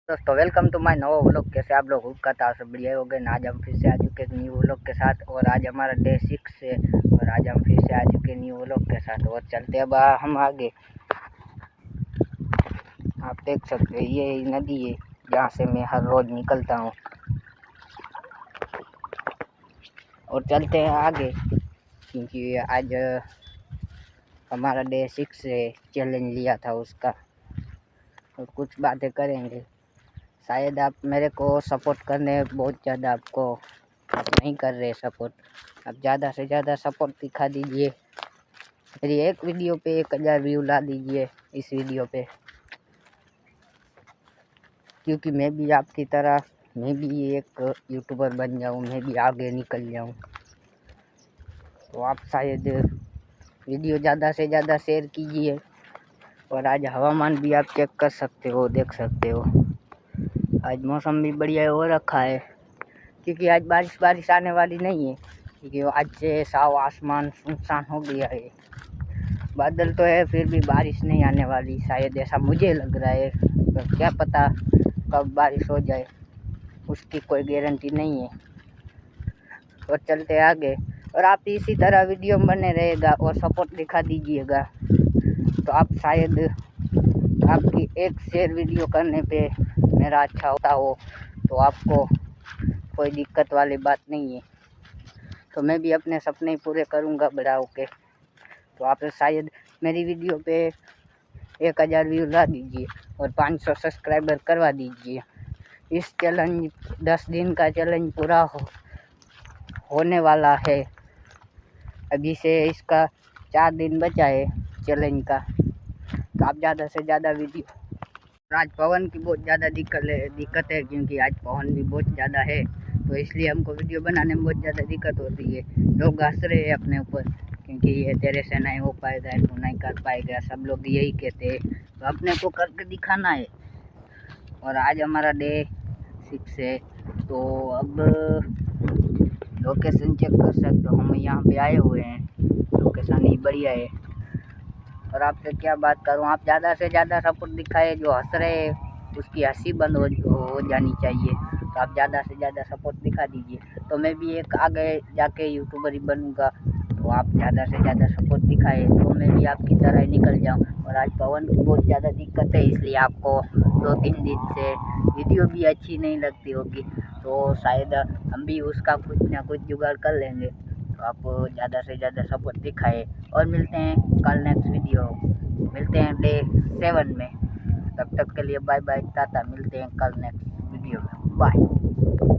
दोस्तों welcome to my नवा vlog. कैसे आप लोग होप करता सब बढ़िया हो गए ना। आज हम फिर से आ चुके हैं न्यू व्लॉग के साथ और आज हमारा डे 6 है और आज हम फिर से आ चुके हैं न्यू व्लॉग के साथ और चलते अब हम आगे। आप देख सकते हैं ये नदी है जहाँ से मैं हर रोज निकलता हूँ और चलते हैं आगे क्योंकि आज हमारा डे 6 है। चैलेंज लिया था उसका और कुछ बातें करेंगे। शायद आप मेरे को सपोर्ट करने बहुत ज़्यादा आप नहीं कर रहे सपोर्ट। आप ज़्यादा से ज़्यादा सपोर्ट दिखा दीजिए। मेरी एक वीडियो पे 1000 व्यू ला दीजिए इस वीडियो पे, क्योंकि मैं भी आपकी तरह मैं भी एक यूट्यूबर बन जाऊं, मैं भी आगे निकल जाऊं। तो आप शायद वीडियो ज़्यादा से ज़्यादा शेयर कीजिए। और आज हवामान भी आप चेक कर सकते हो, देख सकते हो आज मौसम भी बढ़िया हो रखा है क्योंकि आज बारिश आने वाली नहीं है क्योंकि आज से साफ आसमान सुनसान हो गया है। बादल तो है फिर भी बारिश नहीं आने वाली, शायद ऐसा मुझे लग रहा है। तो क्या पता कब बारिश हो जाए, उसकी कोई गारंटी नहीं है। और चलते आगे और आप इसी तरह वीडियो बने रहेगा और सपोर्ट दिखा दीजिएगा तो आप शायद आपकी एक शेयर वीडियो करने पे मेरा अच्छा होता हो तो आपको कोई दिक्कत वाली बात नहीं है। तो मैं भी अपने सपने पूरे करूँगा बड़ा होके। तो आप शायद मेरी वीडियो पे 1000 व्यू ला दीजिए और 500 सब्सक्राइबर करवा दीजिए। इस चैलेंज 10 दिन का चैलेंज पूरा होने वाला है। अभी से इसका 4 दिन बचा है चैलेंज का। तो आप ज़्यादा से ज़्यादा वीडियो। आज पवन की बहुत ज़्यादा दिक्कत है क्योंकि आज पवन भी बहुत ज़्यादा है तो इसलिए हमको वीडियो बनाने में बहुत ज़्यादा दिक्कत होती है। लोग हंस रहे हैं अपने ऊपर क्योंकि ये तेरे से नहीं हो पाएगा, तू नहीं कर पाएगा, सब लोग यही कहते हैं। तो अपने को करके दिखाना है। और आज हमारा डे 6 है तो अब लोकेशन चेक कर सकते हो, हम यहाँ पे आए हुए हैं। लोकेशन ही बढ़िया है और आपसे क्या बात करूँ, आप ज़्यादा से ज़्यादा सपोर्ट दिखाए। जो हंस रहे उसकी हंसी बंद हो जानी चाहिए। तो आप ज़्यादा से ज़्यादा सपोर्ट दिखा दीजिए तो मैं भी एक आगे जाके यूट्यूबर ही बनूँगा। तो आप ज़्यादा से ज़्यादा सपोर्ट दिखाए तो मैं भी आपकी तरह ही निकल जाऊँ। और आज पवन की बहुत ज़्यादा दिक्कत है इसलिए आपको 2-3 दिन से वीडियो भी अच्छी नहीं लगती होगी। तो शायद हम भी उसका कुछ ना कुछ जुगाड़ कर लेंगे। तो आप ज़्यादा से ज़्यादा सपोर्ट दिखाए और मिलते हैं कल नेक्स्ट वीडियो, मिलते हैं डे 7 में। तब तक के लिए बाय बाय, टाटा। मिलते हैं कल नेक्स्ट वीडियो में, बाय।